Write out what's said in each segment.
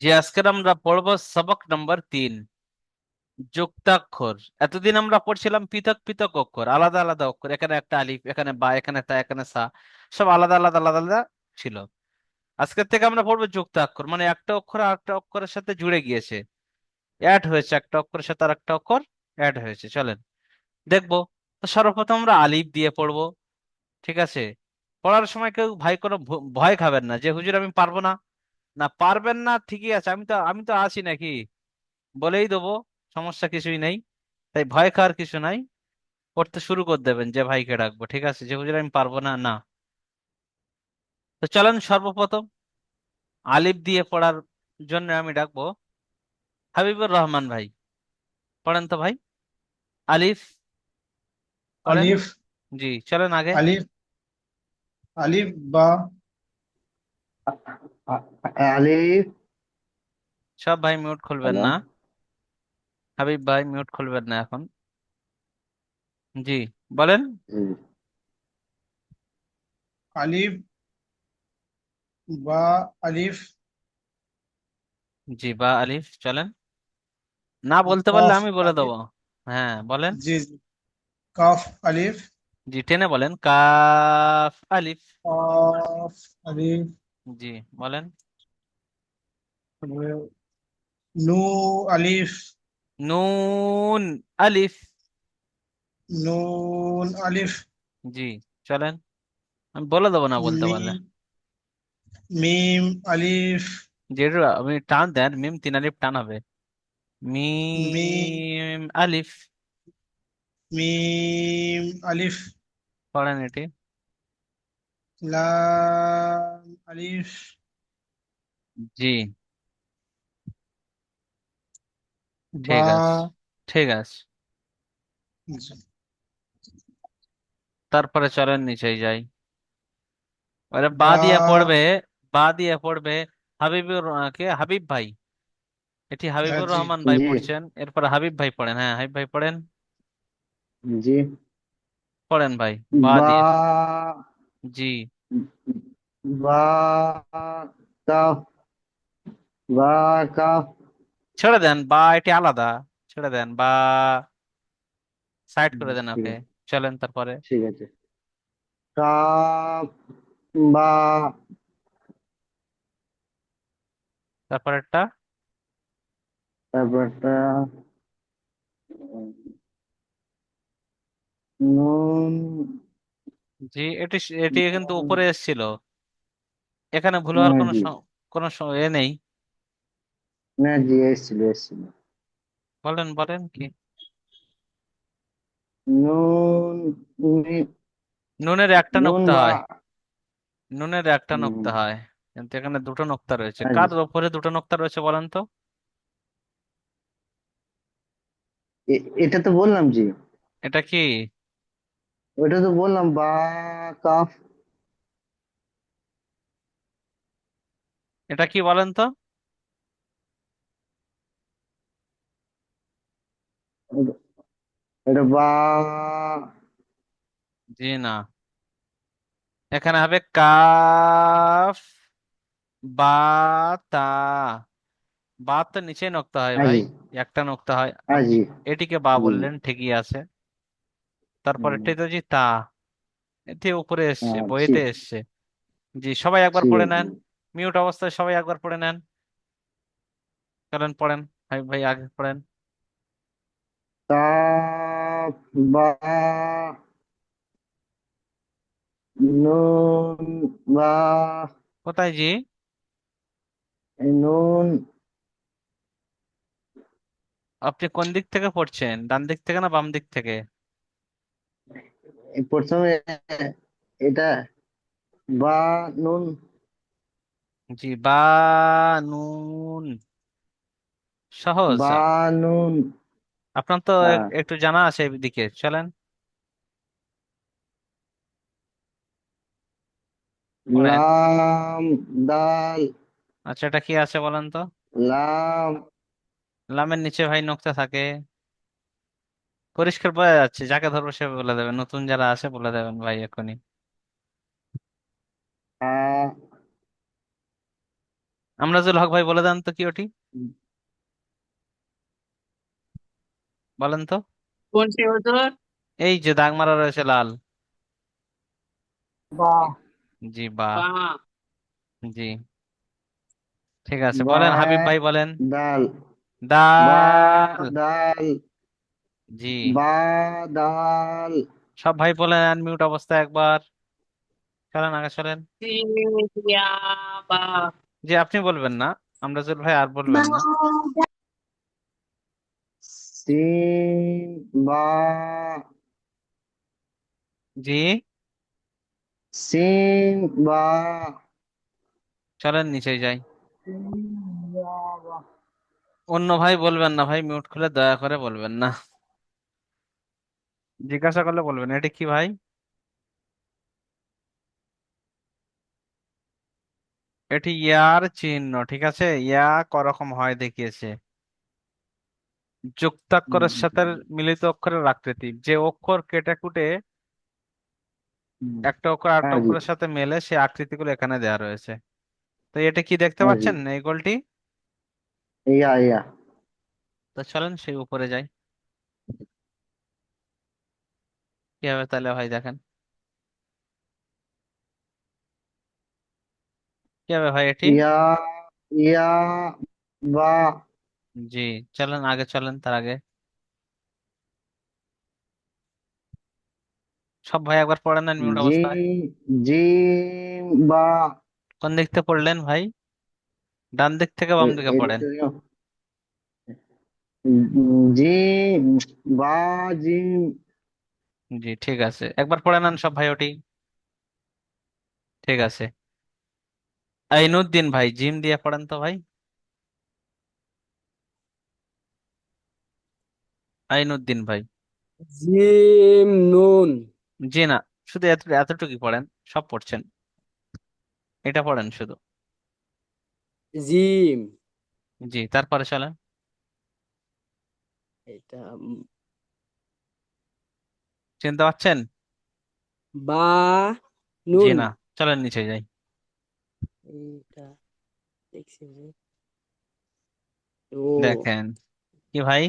যে আজকের আমরা পড়বো সবক নম্বর 3, যুক্তাক্ষর। এতদিন আমরা পড়ছিলাম পৃথক পৃথক অক্ষর, আলাদা আলাদা অক্ষর, এখানে একটা আলিফ, এখানে বা, এখানে তা, এখানে সা, সব আলাদা আলাদা আলাদা আলাদা ছিল। আজকের থেকে আমরা পড়বো যুক্তাক্ষর, মানে একটা অক্ষর আর একটা অক্ষরের সাথে জুড়ে গিয়েছে, অ্যাড হয়েছে, একটা অক্ষরের সাথে আর একটা অক্ষর অ্যাড হয়েছে। চলেন দেখবো। তো সর্বপ্রথম আমরা আলিফ দিয়ে পড়বো, ঠিক আছে? পড়ার সময় কেউ ভাই কোনো ভয় খাবেন না যে হুজুর আমি পারবো না। না পারবেন না, ঠিকই আছে, আমি তো আছি নাকি, বলেই দেবো, সমস্যা কিছুই নেই। তাই ভয় খাওয়ার কিছু নাই, পড়তে শুরু করে দেবেন যে ভাইকে ডাকবো, ঠিক আছে? যে হুজুর আমি পারবো না, না। তো চলেন সর্বপ্রথম আলিফ দিয়ে পড়ার জন্য আমি ডাকবো হাবিবুর রহমান ভাই। পড়েন তো ভাই, আলিফ পড়েন। আলিফ। জি চলেন আগে। আলিফ। আলিফ বা। আলিফ। সব ভাই মিউট খুলবেন হ্যালো। না, হাবিব ভাই মিউট খুলবেন না এখন। জি বলেন। আলিফ বা। আলিফ। জি বা আলিফ, চলেন। না বলতে পারলে কফ আমি বলে আলিফ। দেবো। হ্যাঁ বলেন। জি জি। কফ আলিফ। জি টেনে বলেন, কাফ আলিফ। কফ আলিফ। জি বলেন। নু আলিফ। নুন আলিফ। নুন আলিফ। জি চলেন, আমি বলে দেবো না বলতে পারলে। মিম। মিম আলিফ। যেটা আপনি টান দেন, মিম 3 আলিফ টান হবে। মিম। মিম আলিফ। মিম আলিফ। পড়েন এটি। লাম আলিফ। জি বা। ঠিক আছে, ঠিক আছে। জি। তারপরে চলেন নিচেই যাই। এবারে বা বা। দিয়ে পড়বে, বা দিয়ে পড়বে হাবিব ভাই। এটি হাবিবুর জি রহমান ভাই জি পড়ছেন, এরপর হাবিব ভাই পড়েন। হ্যাঁ হাবিব ভাই পড়েন। জি। পড়েন ভাই, বা বা। দিয়ে। জি বা। কাফ। বা। কাফ। ছেড়ে দেন, বা এটি আলাদা, ছেড়ে দেন বা, সাইড করে দেন ঠিক ওকে। আছে। চলেন তারপরে। ঠিক আছে। কাফ। বা। তারপরেরটা। তারপরটা নুন। জি এটি, এটি কিন্তু উপরে এসেছিল, এখানে ভুল হওয়ার না কোনো জি। এ নেই। না জি, এসছিল এসছিল। বলেন বলেন কি। নুন। নি- নুনের একটা নুন নোক্তা বা। হয়, নুনের একটা হুম, নোক্তা হয়, কিন্তু এখানে দুটো নোক্তা রয়েছে। আজ। কার উপরে দুটো নোক্তা রয়েছে বলেন তো? এটা তো বললাম জি। এটা কি? ওইটা তো বললাম বা। কাফ। এটা কি বলেন তো? এটা বা। জি না, এখানে হবে কাফ বা তা। বা তো নিচে নোক্তা হয় ভাই, আজি। একটা নোক্তা হয়। আপনি আজি। এটিকে বা জি জি। বললেন, ঠিকই আছে। তারপর হুম, এটাই তো জি তা, এটি উপরে এসছে, বইতে ঠিক। এসছে। জি সবাই একবার ঠিক পড়ে আছে। নেন, মিউট অবস্থায় সবাই একবার পড়ে নেন। চলেন পড়েন, ভাই ভাই আগে পড়েন। কাফ। বা। নুন। বা। কোথায় জি? নুন। আপনি কোন দিক থেকে পড়ছেন, ডান দিক থেকে না বাম দিক থেকে? প্রথমে এটা বা। নুন। জি বা নুন, সহজ। বা। নুন। আপনার তো হ্যাঁ। একটু জানা আছে এদিকে, চলেন পড়েন। লাম। দাল। আচ্ছা এটা কি আছে বলেন তো? লাম। লামের নিচে ভাই নোক্তা থাকে, পরিষ্কার বোঝা যাচ্ছে, যাকে ধরবো সে বলে দেবেন, নতুন যারা আছে বলে দেবেন ভাই এখনই। হা। আমরাজুল হক ভাই বলে দেন তো কি ওটি, বলেন তো। কোনটি হুজুর? এই যে দাগ মারা রয়েছে লাল। বা জি বা। বা। জি, ঠিক আছে, বা বলেন হাবিব ভাই বলেন। দাল বা দাল। দাল জি, বা দাল সব ভাই বলেন আনমিউট অবস্থায় একবার। চলেন আগে চলেন। সিন ইয়া বা। জি, আপনি বলবেন না, আমরাজুল ভাই আর বলবেন না। সিন বা জি, সিন বা চলেন নিচে যাই। অন্য ভাই বলবেন না ভাই, মিউট খুলে দয়া করে বলবেন না। জিজ্ঞাসা করলে বলবেন এটি কি ভাই। এটি ইয়ার চিহ্ন, ঠিক আছে, ইয়া করকম হয় দেখিয়েছে। যুক্তাক্ষরের সাথে মিলিত অক্ষরের আকৃতি, যে অক্ষর কেটে কুটে একটা অক্ষর আরেকটা হ্যাঁ জি, অক্ষরের সাথে মেলে সে আকৃতিগুলো এখানে দেওয়া রয়েছে। তো এটা কি দেখতে হ্যাঁ জি, পাচ্ছেন এই গোলটি? ইয়া ইয়া তো চলেন সেই উপরে যাই। কি হবে তাহলে ভাই দেখেন, কি হবে ভাই এটি। ইয়া ইয়া বা জি, চলেন আগে চলেন, তার আগে সব ভাই একবার পড়ে নেন মিউট অবস্থায়। জিম জিম বা কোন দিক থেকে পড়লেন ভাই, ডান দিক থেকে বাম দিকে এদিক পড়েন। থেকে জিম বা জিম জি, ঠিক আছে, একবার পড়ে নেন সব ভাই ওটি। ঠিক আছে, আইনুদ্দিন ভাই জিম দিয়ে পড়েন তো ভাই। আইনুদ্দিন ভাই। জিম নুন। জি না, শুধু এতটুকুই পড়েন, সব পড়ছেন, এটা পড়েন শুধু। জিম। জি, তারপরে চলেন। এটা চিনতে পারছেন? বা জি নুন। না, চলেন নিচে যাই। এটা দেখছি হুজুর। ও। দেখেন কি ভাই,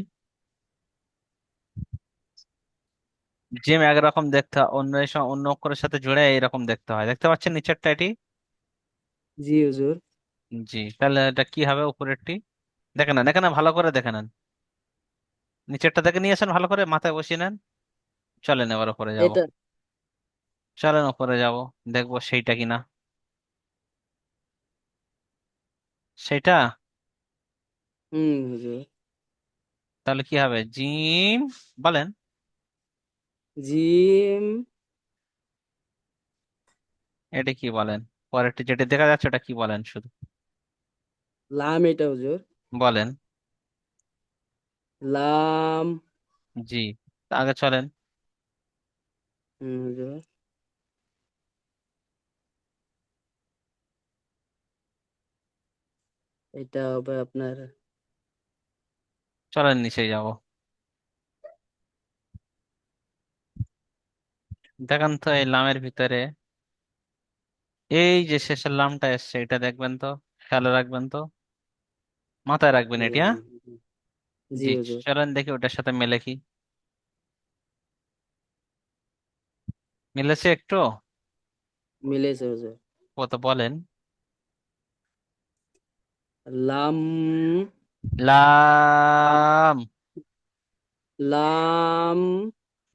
জিম একরকম দেখতে হয়, অন্য অক্ষরের সাথে জুড়ে এইরকম দেখতে হয়, দেখতে পাচ্ছেন নিচেরটা এটি। জি হুজুর। জি, তাহলে এটা কি হবে উপরেরটি, দেখে নেন এখানে ভালো করে দেখে নেন। নিচেরটা দেখে নিয়েছেন ভালো করে, মাথায় বসিয়ে নেন। চলেন এবার উপরে যাব। এটা। চলেন উপরে যাব, দেখবো সেইটা কিনা। সেইটা। হুজুর। তাহলে কি হবে, জিম বলেন। জিম এটা কি বলেন, পরেরটি যেটা দেখা যাচ্ছে ওটা কি বলেন শুধু লাম এটা হুজুর। বলেন। লাম। জি, আগে চলেন। হুজুর। এটা হবে আপনার চলেন নিচে যাব। দেখেন তো এই লামের ভিতরে এই যে শেষের লামটা এসছে এটা দেখবেন তো, খেয়াল রাখবেন তো, মাথায় রাখবেন এটি, লাম। হ্যাঁ। জি জি, হুজুর। চলেন দেখি ওটার সাথে মেলে কি, মিলেছে একটু। মিলেছে হুজুর। কত বলেন। লাম। লাম। লাম।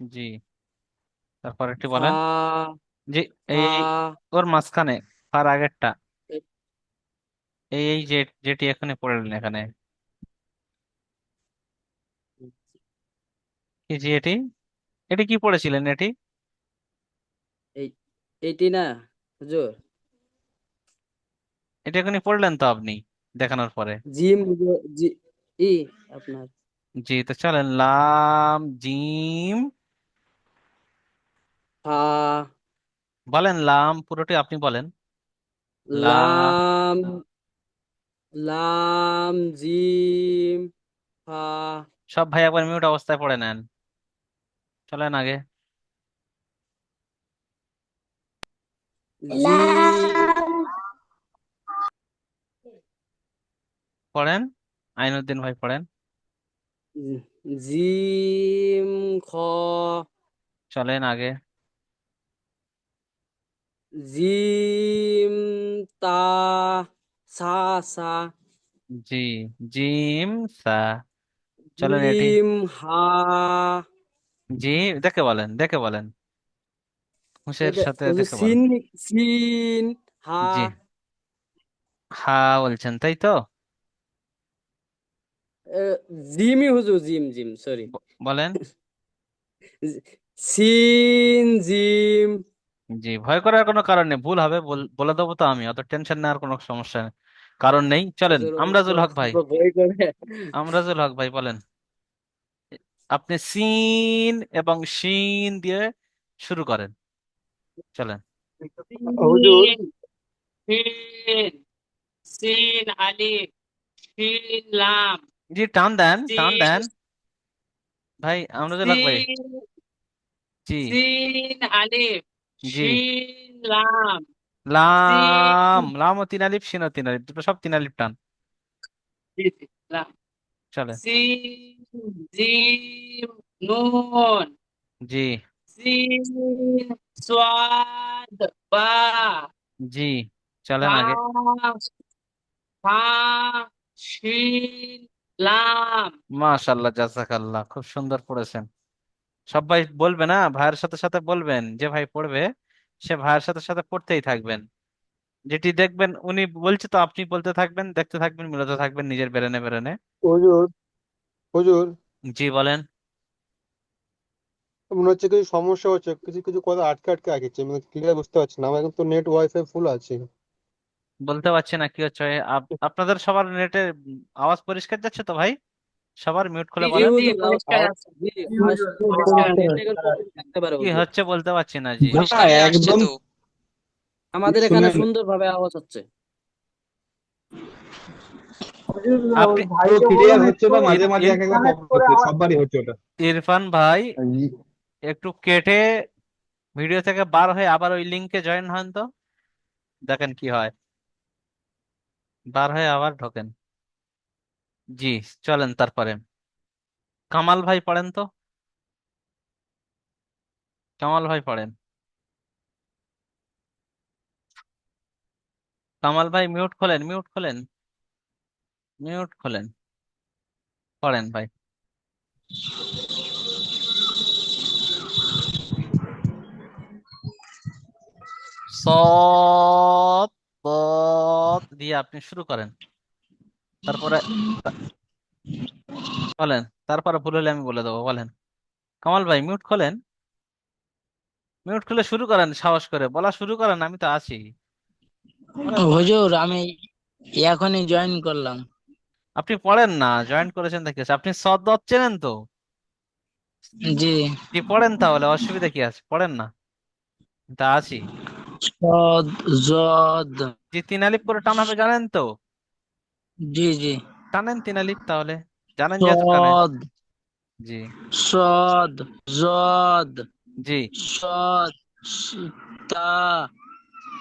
জি, তারপর একটি বলেন। ফা। জি, ফা। এই ওর মাঝখানে, তার আগেরটা, এই যে যেটি এখানে পড়লেন এখানে, কি জি এটি, এটি কি পড়েছিলেন এটি, এই এইটি না হুজুর। এটা এখানে পড়লেন তো আপনি দেখানোর পরে। জিম হুজুর, জি। ই আপনার জি, তো চলেন লাম জিম ফা। বলেন, লাম পুরোটি আপনি বলেন। লা। লাম। লাম জিম ফা। সব ভাই একবার মিউট অবস্থায় পড়ে নেন, চলেন আগে। জিম। পড়েন, আইনুদ্দিন ভাই পড়েন। জিম খ চলেন আগে। জিম তা সা সা জি, জিম সা। চলেন এটি। জিম হা জি, দেখে বলেন, দেখে বলেন, হুঁশের এটা সাথে হুজুর দেখে বলেন। সিন সিন হা জি, হা বলছেন তাই তো? জিমই হুজুর জিম জিম সরি বলেন। সিন জিম জি, ভয় করার কোনো কারণ নেই, ভুল হবে বলে দেবো তো আমি, অত টেনশন নেওয়ার কোনো সমস্যা নেই, কারণ নেই। চলেন, হুজুর আমরাজুল হক ভাই। ভয় করে আমরাজুল হক ভাই বলেন। আপনি সিন এবং শিন দিয়ে শুরু করেন। চলেন। হুজুর, সিন সিন সিন আলিফ সিন লাম জি, টান দেন, টান সিন দেন ভাই, আমরাজুল হক ভাই। সিন জি। সিন আলিফ জি, সিন লাম লাম, সিন লাম ও তিন আলিফ, শিন ও তিন আলিফ, দুটো সব তিন আলিফ টান। জি, জি, লাম চলেন। সিন জিম নুন জি। সিন সাদ বা জি, চলেন আগে। ফা ফা শিন লাম মাশাআল্লাহ, জাযাকাল্লাহ, খুব সুন্দর পড়েছেন। সবাই বলবে না, ভাইয়ের সাথে সাথে বলবেন, যে ভাই পড়বে সে ভাইয়ের সাথে সাথে পড়তেই থাকবেন। যেটি দেখবেন উনি বলছে তো আপনি বলতে থাকবেন, দেখতে থাকবেন, মিলাতে থাকবেন নিজের ব্রেনে ব্রেনে। হুজুর, হুজুর, জি বলেন। মনে হচ্ছে কিছু সমস্যা হচ্ছে, কিছু কিছু কথা আটকে আটকে আছে, মানে ক্লিয়ার বুঝতে পারছি না। আমার এখন তো নেট ওয়াইফাই ফুল আছে। বলতে পারছি না কি হচ্ছে। আপনাদের সবার নেটে আওয়াজ পরিষ্কার যাচ্ছে তো ভাই? সবার মিউট জি খুলে জি জি বলেন। জি হুজুর পরিষ্কার আছে জি জি হুজুর, পরিষ্কার আছে নেটের প্রবলেম থাকতে পারে কি হুজুর হচ্ছে বলতে পারছি না, জি। পরিষ্কারই আসছে একদম তো আমাদের এখানে শুনেন। সুন্দরভাবে আওয়াজ হচ্ছে হুজুর, ওই আপনি পুরো ভাইকে ক্লিয়ার বলুন হচ্ছে একটু না, মাঝে মাঝে এক একবার কানেক্ট প্রবলেম করে হচ্ছে, আওয়াজ। সববারই হচ্ছে ওটা। ইরফান ভাই জি। একটু কেটে ভিডিও থেকে বার হয়ে আবার ওই লিংকে জয়েন হন তো, দেখেন কি হয়। বার হয়ে আবার ঢোকেন। জি, চলেন তারপরে। কামাল ভাই পড়েন তো, কামাল ভাই পড়েন। কামাল ভাই মিউট খোলেন, মিউট খোলেন, মিউট খোলেন, পড়েন ভাই। সৎ বদ দিয়ে আপনি শুরু করেন, তারপরে বলেন, তারপরে ভুল হলে আমি বলে দেবো, বলেন। কামাল ভাই মিউট খোলেন, মিউট খুলে শুরু করেন, সাহস করে বলা শুরু করেন, আমি তো আছি। পড়েন পড়েন। হুজুর আমি এখনই জয়েন করলাম। আপনি পড়েন না, জয়েন করেছেন দেখি, আপনি সৎ দত চেনেন তো? জি। কি পড়েন তাহলে, অসুবিধা কি আছে, পড়েন না, তা আছি। সদ জদ। যে তিন আলিফ করে টান হবে জানেন তো? জি জি। টানেন তিন আলিফ তাহলে, জানেন যেহেতু টানেন। সদ জি। সদ জদ জি। সদ স- তা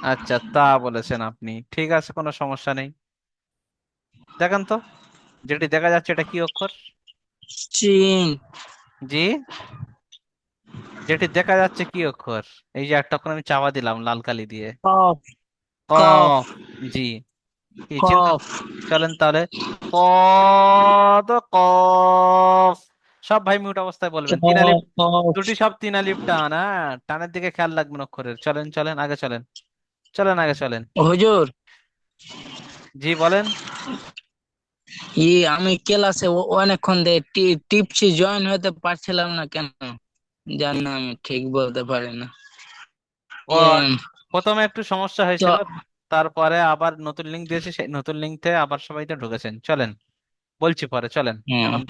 আচ্ছা, তা বলেছেন আপনি, ঠিক আছে, কোনো সমস্যা নেই। দেখেন তো, যেটি দেখা যাচ্ছে এটা কি অক্ষর? চিন জি, যেটি দেখা যাচ্ছে কি অক্ষর? এই যে একটা অক্ষর আমি চাপা দিলাম লাল কালি দিয়ে। কফ কফ কফ। জি। কি চিন্তা? কফ চলেন তাহলে। কদ কফ। সব ভাই মিউট অবস্থায় বলবেন, তিন আলিফ, কফ দুটি সব তিন আলিফ টান, হ্যাঁ, টানের দিকে খেয়াল রাখবেন অক্ষরের। চলেন চলেন আগে চলেন, চলেন আগে চলেন। হুজুর জি বলেন। আমি ক্লাসে অনেকক্ষণ দিয়ে টিপছি, জয়েন হতে পারছিলাম না কেন জানি না, আমি ঠিক বলতে পারি না। ও, এম, প্রথমে একটু সমস্যা তো হয়েছিল, তারপরে আবার নতুন লিঙ্ক দিয়েছি, সেই নতুন লিঙ্কে আবার সবাই তো ঢুকেছেন। চলেন, বলছি পরে, চলেন হুম, এখন।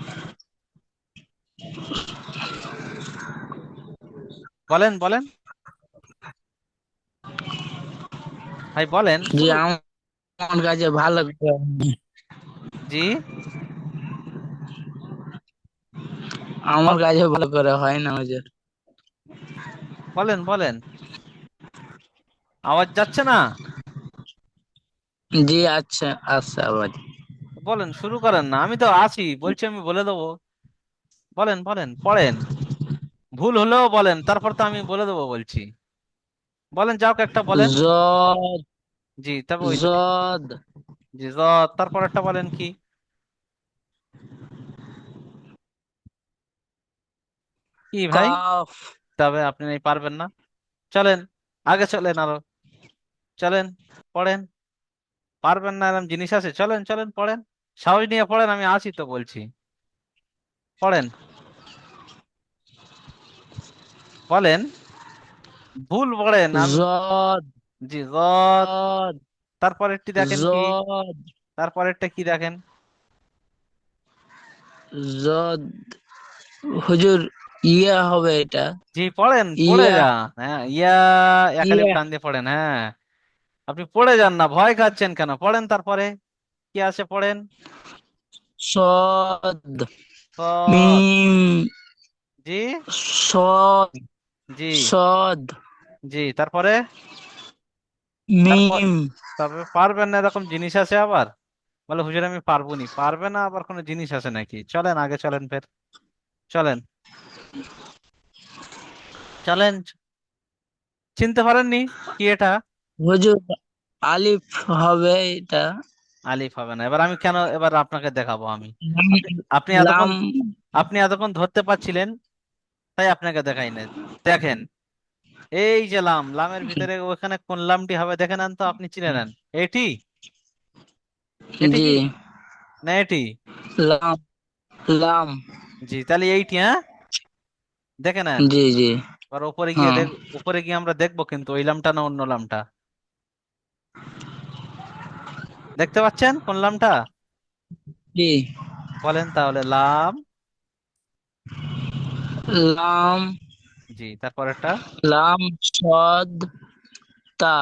বলেন বলেন ভাই, বলেন জি শুরু। আমার কাছে ভালো করে জি, আমার বল- কাছে ভালো করে হয় না হুজুর। বলেন বলেন, আওয়াজ যাচ্ছে না? জি আচ্ছা আচ্ছা আবার বলেন, শুরু করেন না, আমি তো আছি, বলছি আমি বলে দেবো। বলেন বলেন, পড়েন। ভুল হলেও বলেন, তারপর তো আমি বলে দেবো বলছি। বলেন, যাও একটা বলেন। জদ জি, তবে ওই দুটি। জদ জি, তারপর একটা বলেন কি? কি ভাই? কাফ তবে আপনি এই পারবেন না। চলেন, আগে চলেন আরো। চলেন, পড়েন। পারবেন না এরকম জিনিস আছে? চলেন চলেন, পড়েন। সাহস নিয়ে পড়েন, আমি আছি তো বলছি। পড়েন, বলেন। ভুল পড়েন আমি। জদ জি, গদ। জদ তারপরেরটি দেখেন কি? জদ তারপরেরটা কি দেখেন? জদ হুজুর, ইয়া হবে এটা। জি, পড়েন, পড়ে ইয়া যান। হ্যাঁ, ইয়া। এক আলিফ ইয়া টান দিয়ে পড়েন, হ্যাঁ। আপনি পড়ে যান না, ভয় খাচ্ছেন কেন? পড়েন তারপরে। কি আছে পড়েন? সদ সদ। মিম জি। সদ জি। সদ জি, তারপরে? তারপর মিম তবে পারবেন না এরকম জিনিস আছে আবার? বলে হুজুর আমি পারবো নি, পারবে না আবার কোনো জিনিস আছে নাকি? চলেন আগে, চলেন ফের। চলেন, চলেন। চিনতে পারেননি? কি এটা? হুজুর, আলিফ হবে এটা। আলিফ হবে না? এবার আমি কেন, এবার আপনাকে দেখাবো আমি। লাম আপনি আপনি এতক্ষণ লাম আপনি এতক্ষণ ধরতে পারছিলেন, তাই আপনাকে দেখাই না। দেখেন, এই যে লাম, লামের ভিতরে ওখানে কোন লামটি হবে দেখে নেন তো, আপনি চিনে নেন। এটি? এটি জি কি? না এটি? লাম লাম জি, তাহলে এইটি, হ্যাঁ। দেখে নেন। জি জি এবার উপরে গিয়ে হ্যাঁ উপরে গিয়ে আমরা দেখবো কিন্তু ওই লামটা না অন্য লামটা। দেখতে পাচ্ছেন কোন লামটা? জি বলেন তাহলে, লাম। লাম জি, তারপরেরটা? লাম সদ তা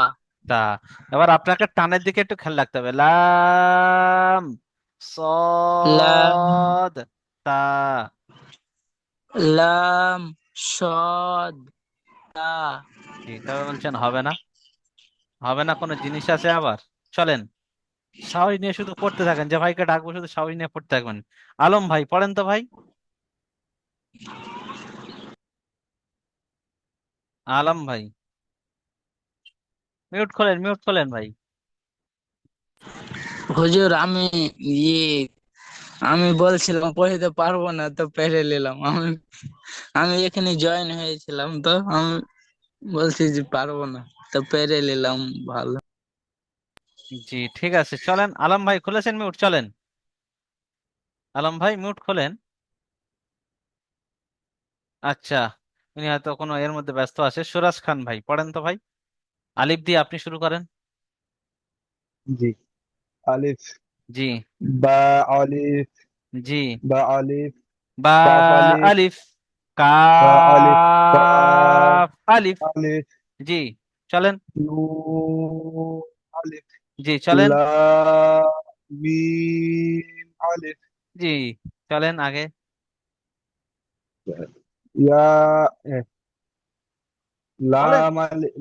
তা। এবার আপনাকে টানের দিকে একটু খেয়াল রাখতে হবে। লাম, লাম সদ, তা। লাম সদ তা জি, তবে বলছেন হবে না? হবে না, কোনো জিনিস আছে আবার? চলেন, সাহস নিয়ে শুধু পড়তে থাকেন, যে ভাইকে ডাকবো শুধু সাহস নিয়ে পড়তে থাকবেন। আলম ভাই, পড়েন তো ভাই। আলম ভাই, মিউট খোলেন, মিউট খোলেন ভাই। হুজুর, ইয়ে আমি বলছিলাম পড়তে পারবো না তো পেরে নিলাম। আমি আমি এখানে জয়েন হয়েছিলাম তো আমি বলছি যে পারবো না, তো পেরে নিলাম। ভালো। জি, ঠিক আছে, চলেন। আলম ভাই খুলেছেন মিউট? চলেন, আলম ভাই মিউট খোলেন। আচ্ছা, উনি হয়তো কোনো এর মধ্যে ব্যস্ত আছে। সুরাজ খান ভাই, পড়েন তো ভাই। আলিফ দিয়ে আপনি শুরু করেন। জি। আলিফ, জি। বা আলিফ, জি। বা আলিফ, বা কাফ আলিফ, আলিফ, বা আলিফ, বা কাফ আলিফ। আলিফ, জি, চলেন। নুন আলিফ, জি, চলেন। লাম মিম আলিফ, জি, চলেন আগে। ইয়া বলেন।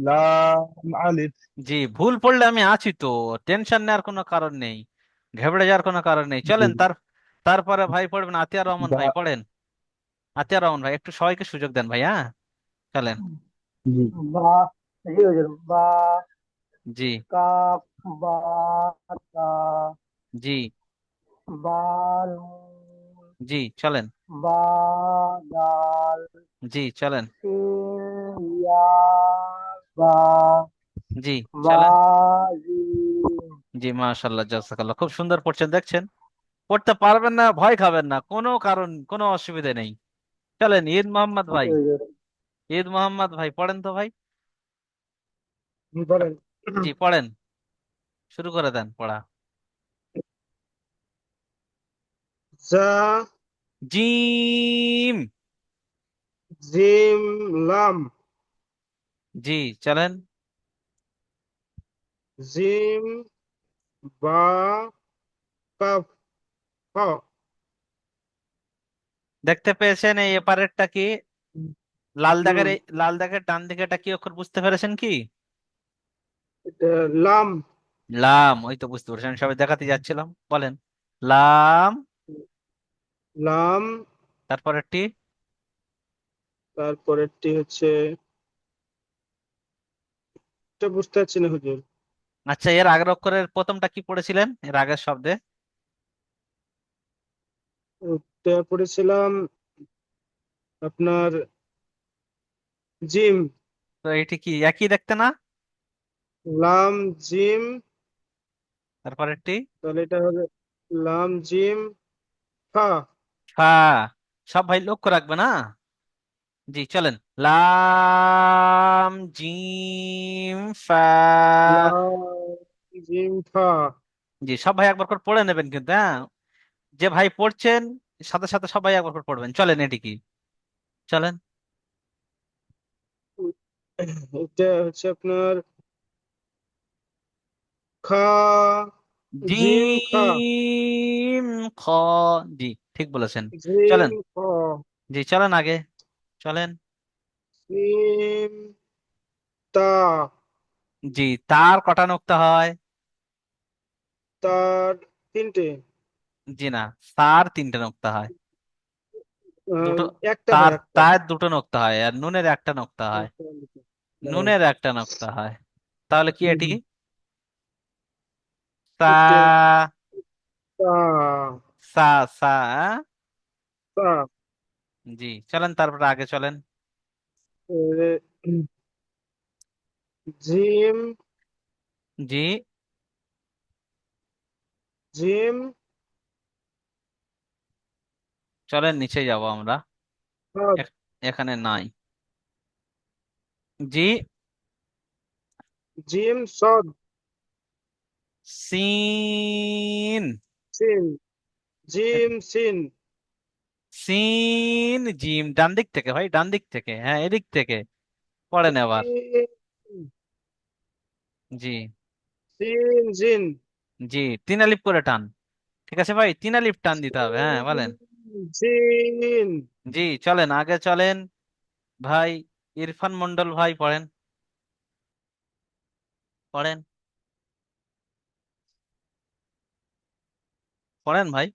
লাম আলিফ। জি, ভুল পড়লে আমি আছি তো, টেনশন নেওয়ার কোনো কারণ নেই, ঘেবড়ে যাওয়ার কোনো কারণ নেই। জি, চলেন তারপরে ভাই পড়বেন আতিয়ার রহমান বা ভাই, পড়েন। আতিয়ার রহমান ভাই, একটু সবাইকে সুযোগ দেন ভাই, হ্যাঁ। চলেন। জি, বা জি হুজুর, বা জি। কাফ, বা তা, জি। বা নুন, জি, চলেন। বা দাল, জি, চলেন। সিন ইয়া, বা জি, বা চলেন। জিম। জি, মাশাল্লাহ, জাযাকাল্লাহ, খুব সুন্দর পড়ছেন দেখছেন। পড়তে পারবেন না ভয় খাবেন না, কোনো কারণ, কোনো অসুবিধা নেই। চলেন, ঈদ মোহাম্মদ জি ভাই। হুজুর। ঈদ মোহাম্মদ ভাই, পড়েন তো ভাই। জি, বলেন। জি, পড়েন, শুরু করে দেন পড়া। জা, জিম। জিম, লাম, জি, চলেন। জিম, বা, কাফ, হ। দেখতে পেয়েছেন এই এপারেরটা কি? লাল দাগের হুম, লাল দাগের ডান দিকেটা কি অক্ষর বুঝতে পেরেছেন কি? এটা লাম। লাম, ওই তো বুঝতে পেরেছেন, আমি সবাই দেখাতে যাচ্ছিলাম। বলেন। লাম, লাম, তারপরেরটি তারপরেরটি হচ্ছে, এটা বুঝতে পারছি না হুজুর। আচ্ছা, এর আগের অক্ষরের প্রথমটা কি পড়েছিলেন এর আগের শব্দে? ওটা পড়েছিলাম আপনার জিম। তো এটি কি একই দেখতে না? লাম, জিম, তারপরেরটি তাহলে এটা হবে লাম, জিম, ফা। ফা। সব ভাই লক্ষ্য রাখবে না। জি চলেন, লাম জিম ফা। লাম, জিম, ফা। জি সব ভাই একবার করে পড়ে নেবেন কিন্তু, হ্যাঁ। যে ভাই পড়ছেন সাথে সাথে সবাই একবার করে পড়বেন, চলেন এটি কি, চলেন। এটা হচ্ছে আপনার খা, জিম, খা, জিম খ। জি ঠিক বলেছেন। জিম, চলেন, খ, জি চলেন আগে, চলেন। জিম, তা, জি তার কটা নোক্তা হয়? তার তিনটে। জি না, তার তিনটে নোক্তা হয়। আহ, দুটো, একটা হয়, তার একটা। তার দুটো নোক্তা হয় আর নুনের একটা নোক্তা হয়। হ্যাঁ, নুনের একটা নোক্তা হয়। তাহলে কি এটি? হুম, সা, এটা তা, সা, সা, হ্যাঁ? তা, জি চলেন তারপরে আগে চলেন। এবারে জিম, জি, জিম, চলেন নিচে যাব আমরা। সদ, এখানে নাই। জি, জিম, সদ, সিন, সিন, জিম, সিন, সিন জিম, ডান দিক থেকে ভাই, ডান দিক থেকে, হ্যাঁ এদিক থেকে পড়েন আবার। সিন, জি, সিন, জিন, জি তিন আলিফ করে টান। ঠিক আছে ভাই, তিন আলিফ টান দিতে হবে, হ্যাঁ বলেন। জিন। জি চলেন আগে চলেন। ভাই ইরফান মন্ডল ভাই পড়েন, পড়েন, পড়েন ভাই।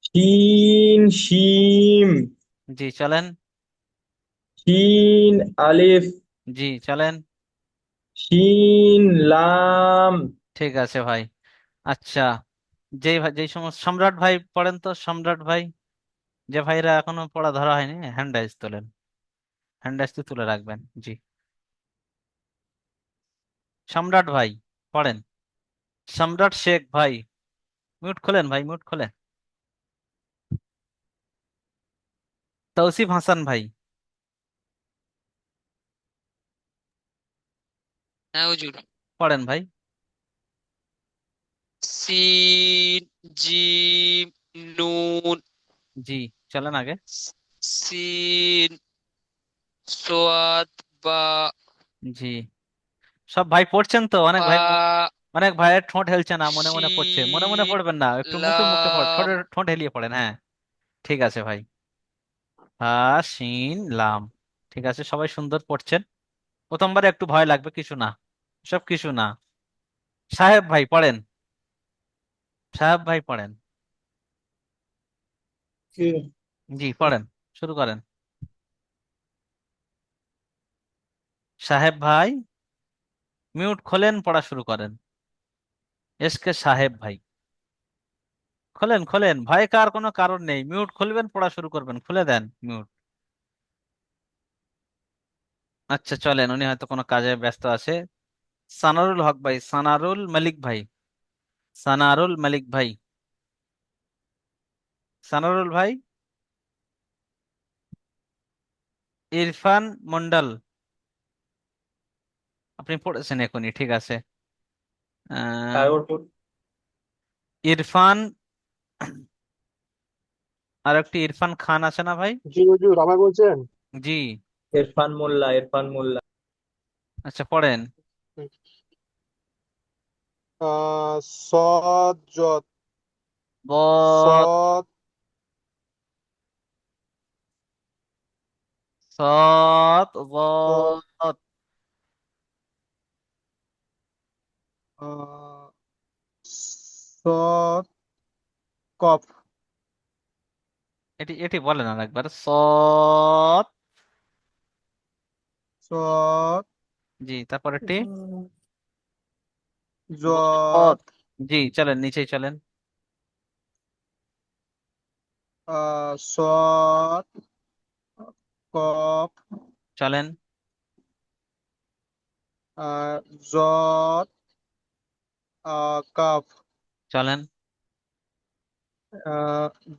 শিন শিম জি চলেন। শিন আলিফ জি চলেন। শিন লাম ঠিক আছে ভাই। আচ্ছা, যেই ভাই, যেই সমস্ত সম্রাট ভাই পড়েন তো, সম্রাট ভাই। যে ভাইরা এখনো পড়া ধরা হয়নি হ্যান্ড রাইজ তোলেন, হ্যান্ড রাইজ তো তুলে রাখবেন। জি সম্রাট ভাই পড়েন। সম্রাট শেখ ভাই, মিউট খোলেন ভাই, মিউট খোলেন। তৌসিফ হাসান ভাই হ্যাঁ হুজুর। পড়েন ভাই। সিন জিম নুন, জি চলেন আগে। সিন সোয়াদ বা, জি সব ভাই পড়ছেন তো? অনেক ফা, ভাই, অনেক ভাইয়ের ঠোঁট হেলছে না, মনে মনে পড়ছে, মনে মনে শিন পড়বেন না, একটু মুখে মুখে পড়, লাম। ঠোঁটে ঠোঁট হেলিয়ে পড়েন, হ্যাঁ। ঠিক আছে ভাই। হা, শিন লাম। ঠিক আছে, সবাই সুন্দর পড়ছেন। প্রথমবারে একটু ভয় লাগবে, কিছু না, সব কিছু না। সাহেব ভাই পড়েন, সাহেব ভাই পড়েন। জি পড়েন, শুরু করেন। সাহেব ভাই মিউট খোলেন, পড়া শুরু করেন। এসকে সাহেব ভাই খোলেন, খোলেন, ভয় কার কোনো কারণ নেই, মিউট খুলবেন, পড়া শুরু করবেন, খুলে দেন মিউট। আচ্ছা চলেন, উনি হয়তো কোনো কাজে ব্যস্ত আছে। সানারুল হক ভাই, সানারুল মালিক ভাই, সানারুল মালিক ভাই, সানারুল ভাই। ইরফান মন্ডল, আপনি পড়েছেন এখনই, ঠিক আছে। আহ, তারপর ইরফান, আর একটি ইরফান খান আছে না ভাই? জি হুজুর, আমায় বলছেন? জি ইরফান মোল্লা ইরফান মোল্লা আচ্ছা পড়েন। সদ, জদ, বদ, সদ, সৎ, সদ, বদ, আহ, সৎ কফ। এটি এটি বলেন আর একবার, সৎ। সৎ জি, তারপর এটি জত বদ। জি, চলেন নিচেই চলেন। সৎ কফ চলেন। জত কাফ চলেন।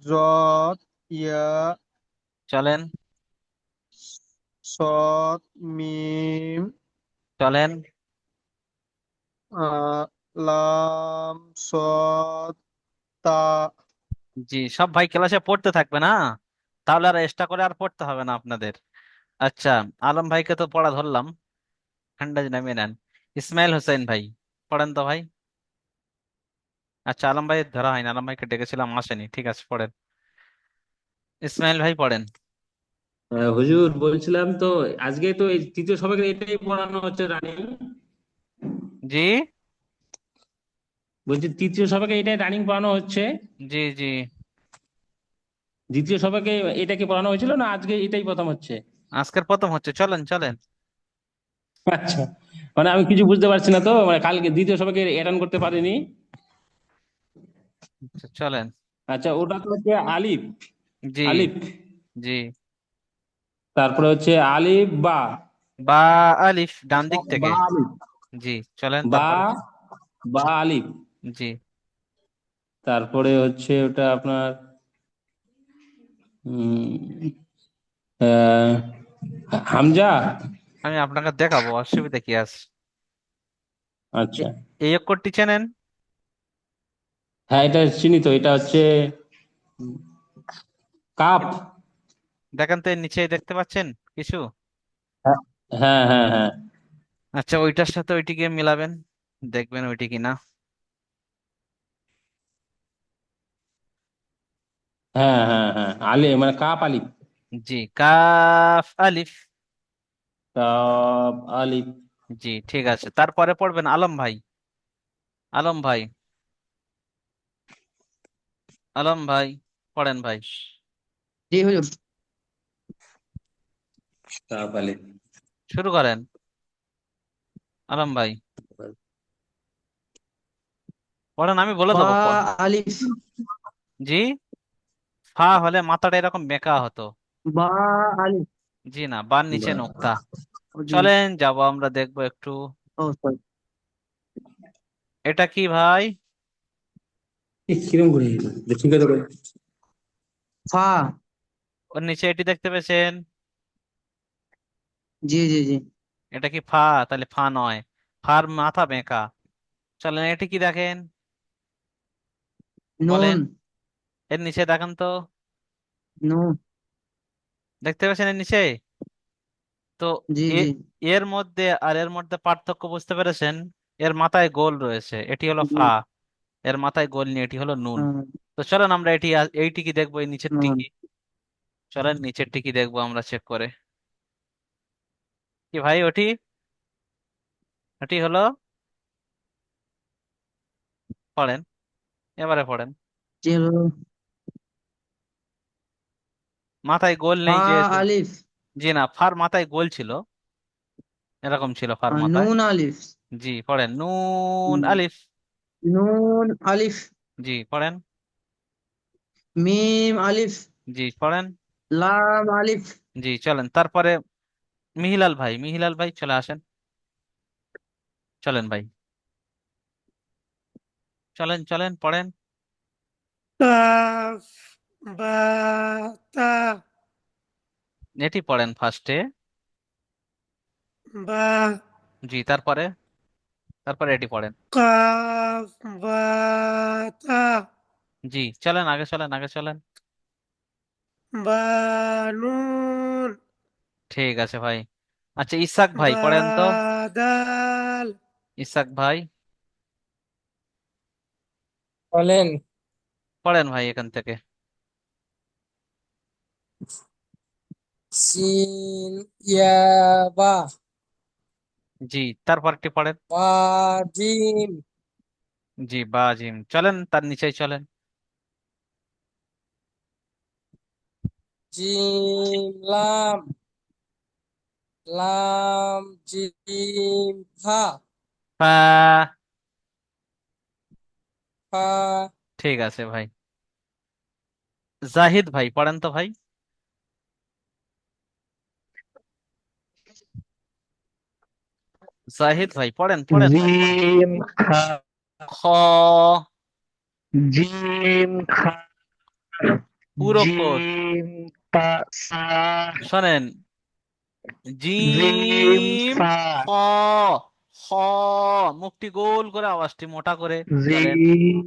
জত ইয়া চলেন। সৎ মিম চলেন। লাম সৎ তা। জি, সব ভাই ক্লাসে পড়তে থাকবে না, তাহলে আর এক্সট্রা করে আর পড়তে হবে না আপনাদের। আচ্ছা, আলম ভাইকে তো পড়া ধরলাম, ঠান্ডা নামিয়ে নেন। ইসমাইল হোসেন ভাই, পড়েন তো ভাই। আচ্ছা, আলম ভাই ধরা হয়নি, আলম ভাইকে ডেকেছিলাম, আসেনি, ঠিক আছে পড়েন। ইসমাইল ভাই পড়েন। হুজুর বলছিলাম তো, আজকে তো এই তৃতীয় সবাইকে এটাই পড়ানো হচ্ছে রানিং। জি। বলছি তৃতীয় সবাইকে এটাই রানিং পড়ানো হচ্ছে। জি। জি। দ্বিতীয় সবাইকে এটা কি পড়ানো হয়েছিল না আজকে এটাই প্রথম হচ্ছে? আজকের প্রথম হচ্ছে, চলেন চলেন। আচ্ছা, মানে আমি কিছু বুঝতে পারছি না তো, মানে কালকে দ্বিতীয় সবাইকে অ্যাটেন্ড করতে পারিনি। আচ্ছা, চলেন। আচ্ছা, ওটা তো হচ্ছে আলিফ। জি। আলিফ, জি। তারপরে হচ্ছে আলিফ বা। বা আলিফ ডান দিক থেকে। বা আলিফ, জি, চলেন বা, তারপরে। বা আলিফ। জি। তারপরে হচ্ছে ওটা আপনার উম আহ, হামজা। আমি আপনাকে দেখাবো, অসুবিধা কি আছে। আচ্ছা, এই অক্ষরটি চেনেন? হ্যাঁ এটা চিনি তো, এটা হচ্ছে কাপ। দেখেন তো এর নিচে দেখতে পাচ্ছেন কিছু? হ্যাঁ হ্যাঁ হ্যাঁ আচ্ছা, ওইটার সাথে ওইটিকে মিলাবেন, দেখবেন ওইটি কিনা। হ্যাঁ হ্যাঁ হ্যাঁ, আলি মানে কাপ আলিফ। জি, কাফ আলিফ। কাপ আলিফ। জি, ঠিক আছে, তারপরে পড়বেন আলম ভাই। আলম ভাই, আলম ভাই পড়েন ভাই। জি হুজুর। কাপ আলিফ। শুরু করেন আলম ভাই, পড়েন, আমি বলে ফা দেবো আলিফ। জি। ফা হলে মাথাটা এরকম বেঁকা হতো। বা আলিফ। জি না, বার নিচে বা- নোক্তা। জি। চলেন যাবো আমরা, দেখবো একটু। ও সরি। এটা কি ভাই? কিরম করে ঠিক আছে করে। ফা। ওর নিচে এটি দেখতে পেয়েছেন? জি জি জি। এটা কি ফা? তাহলে ফা নয়, ফার মাথা বেঁকা। চলেন, এটি কি দেখেন বলেন? নুন। এর নিচে দেখেন তো, নুন। দেখতে পাচ্ছেন এর নিচে? তো জি এ, জি। এর মধ্যে আর এর মধ্যে পার্থক্য বুঝতে পেরেছেন? এর মাথায় গোল রয়েছে, এটি হলো জি। ফা। এর মাথায় গোল নিয়ে এটি হলো নুন। হুম, তো চলেন আমরা এইটি কি দেখবো, এই নিচেরটি নুন। কি। চলেন নিচেরটি কি দেখবো আমরা চেক করে। কি ভাই ওটি? ওটি হলো, পড়েন, এবারে পড়েন। জি হলো মাথায় গোল ফা নেই যেহেতু। আলিফ। জি না, ফার মাথায় গোল ছিল, এরকম ছিল ফার মাথায়। নুন আলিফ। জি, পড়েন নুন হুম, আলিফ। নুন আলিফ। জি, পড়েন। মিম আলিফ। জি, পড়েন। লাম আলিফ। জি, চলেন তারপরে। মিহিলাল ভাই, মিহিলাল ভাই চলে আসেন। চলেন ভাই, চলেন চলেন পড়েন। কাফ বা তা এটি পড়েন ফার্স্টে। বা জি, তারপরে, তারপরে এটি পড়েন। কাফ বা তা জি, চলেন আগে, চলেন আগে চলেন। বা নুন ঠিক আছে ভাই। আচ্ছা, ইসাক ভাই বা পড়েন তো। দাল ইসাক ভাই বলেন। পড়েন ভাই এখান থেকে। সিন ইয়া বা, জি, তারপরটি পড়েন। বা জিম, জি, বা জিম, চলেন তার নিচেই চলেন। জিম লাম লাম জিম ফা ফা। ফা ঠিক আছে ভাই। জাহিদ ভাই পড়েন তো ভাই। জাহিদ ভাই পড়েন পড়েন ভাই পড়েন। জিম খা খ। জিম খা পুরো কোড জিম পা সা শোনেন। জিম জিম সা খ। খ। মুখটি গোল করে, আওয়াজটি মোটা করে চলেন।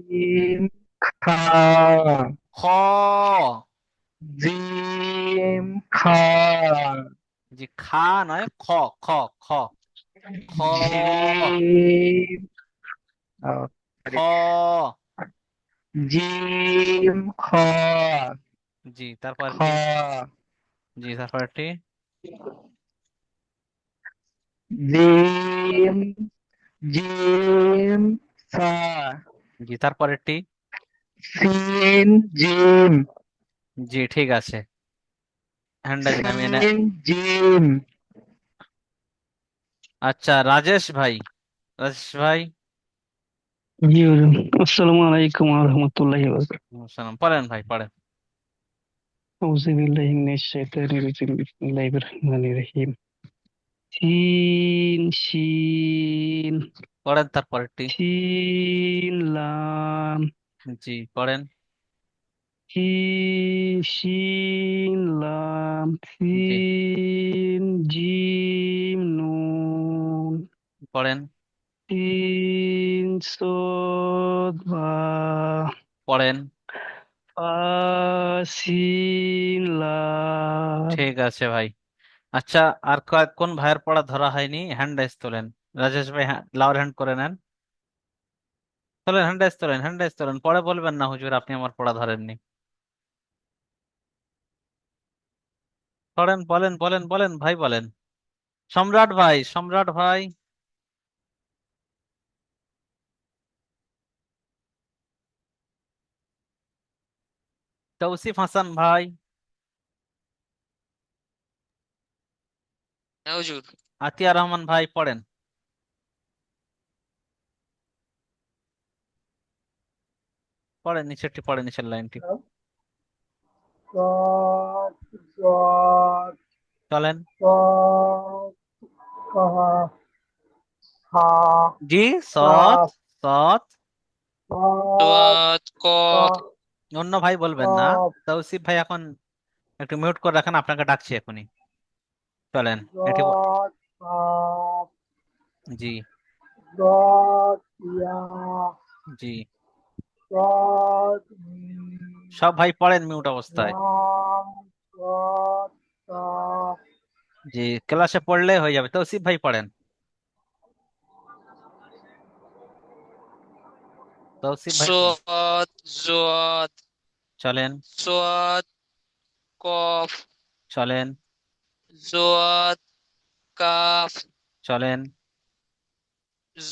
জিম খা খ। জিম খা জি, খা নয়, খ। খ। খ। খ। জিম আহ, খ। জিম খ জি, খ তারপরটি। জি, তারপরটি। জিম জিম সা জি, তারপরেরটি। সিন জিম জি, ঠিক আছে। হ্যান্ডেল নামিয়ে নে। সিন জিম আচ্ছা, রাজেশ ভাই। রাজেশ ভাই। জি হুজুর। আসসালামু আলাইকুম ওয়া রাহমাতুল্লাহি ওয়া বারাকাতুহু। সালাম, পড়েন ভাই পড়েন। আউযু বিল্লাহি মিনাশ শাইতানির রাজিম। বিসমিল্লাহির রহমানির রহিম। সিন শিন পড়েন তারপরেরটি। শিন লাম জি, পড়েন। হি শিন লাম জি, সিন জিম নুন পড়েন। সিন সদ বা পড়েন। সিন লাম। ঠিক আছে ভাই। আচ্ছা, আর কোন ভাইয়ের পড়া ধরা হয়নি হ্যান্ড রাইজ তোলেন। রাজেশ ভাই, লাউর হ্যান্ড করে নেন। তোলেন, হ্যান্ড রাইজ তোলেন, হ্যান্ড রাইজ তোলেন, পরে বলবেন না হুজুর আপনি আমার পড়া ধরেননি। পড়েন, বলেন বলেন বলেন ভাই বলেন। সম্রাট ভাই, সম্রাট ভাই। তৌসিফ হাসান ভাই। হ্যাঁ হুজুর। আতিয়া রহমান ভাই পড়েন। পড়েন, নিচেরটি পড়েন, নিচের লাইনটি। صاد صاد চলেন। صاد كها ها জি। সৎ। كاف সৎ। صاد সোয়াদ কফ। كاف অন্য ভাই বলবেন না। كاف তৌসিফ ভাই এখন একটু মিউট করে রাখেন, আপনাকে ডাকছি এখনই। চলেন। এটি صاد كاف জি। صاد يا জি, صاد ميم সব ভাই পড়েন মিউট অবস্থায়। لام صاد كاف জি, ক্লাসে পড়লে হয়ে যাবে। তৌসিফ ভাই পড়েন। তৌসিফ ভাই পড়েন। সোয়াদ জোয়াদ চলেন। সোয়াদ কফ চলেন। জোয়াদ কাফ চলেন।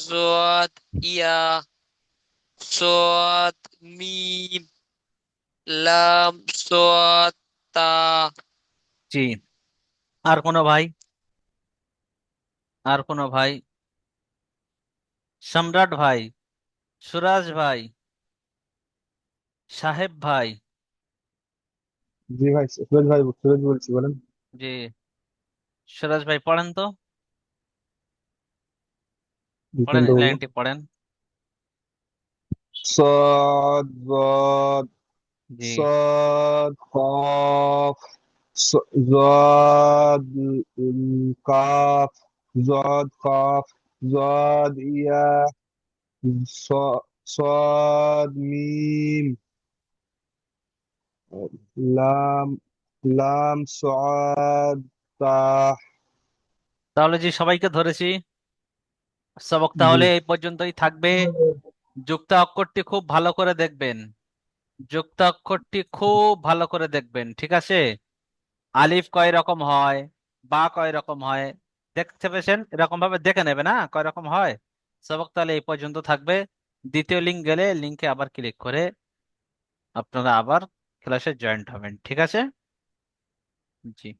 জোয়াদ ইয়া সোয়াদ মিম লাম সোয়াদ তা। জি, আর কোনো ভাই? আর কোনো ভাই? সম্রাট ভাই, সুরাজ ভাই, সাহেব ভাই। জি ভাই, সুরজ ভাই, সুরজ বলছি, বলেন। জি, সুরাজ ভাই পড়েন তো। পড়েন, কোনটা এই বলবো? লাইনটি পড়েন। صاد ضاد জি। صاد قاف ضاد قاف ضاد قاف ضاد يا صاد ميم لام لام صاد طاء তাহলে জি, সবাইকে ধরেছি। সবক তাহলে এই পর্যন্তই থাকবে। যুক্ত অক্ষরটি খুব ভালো করে দেখবেন। যুক্ত অক্ষরটি খুব ভালো করে দেখবেন, ঠিক আছে? আলিফ কয় রকম হয়, বা কয় রকম হয়, দেখতে পেয়েছেন? এরকম ভাবে দেখে নেবে না কয় রকম হয়। সবক তাহলে এই পর্যন্ত থাকবে। দ্বিতীয় লিঙ্ক গেলে লিঙ্কে আবার ক্লিক করে আপনারা আবার ক্লাসে জয়েন্ট হবেন, ঠিক আছে? জি।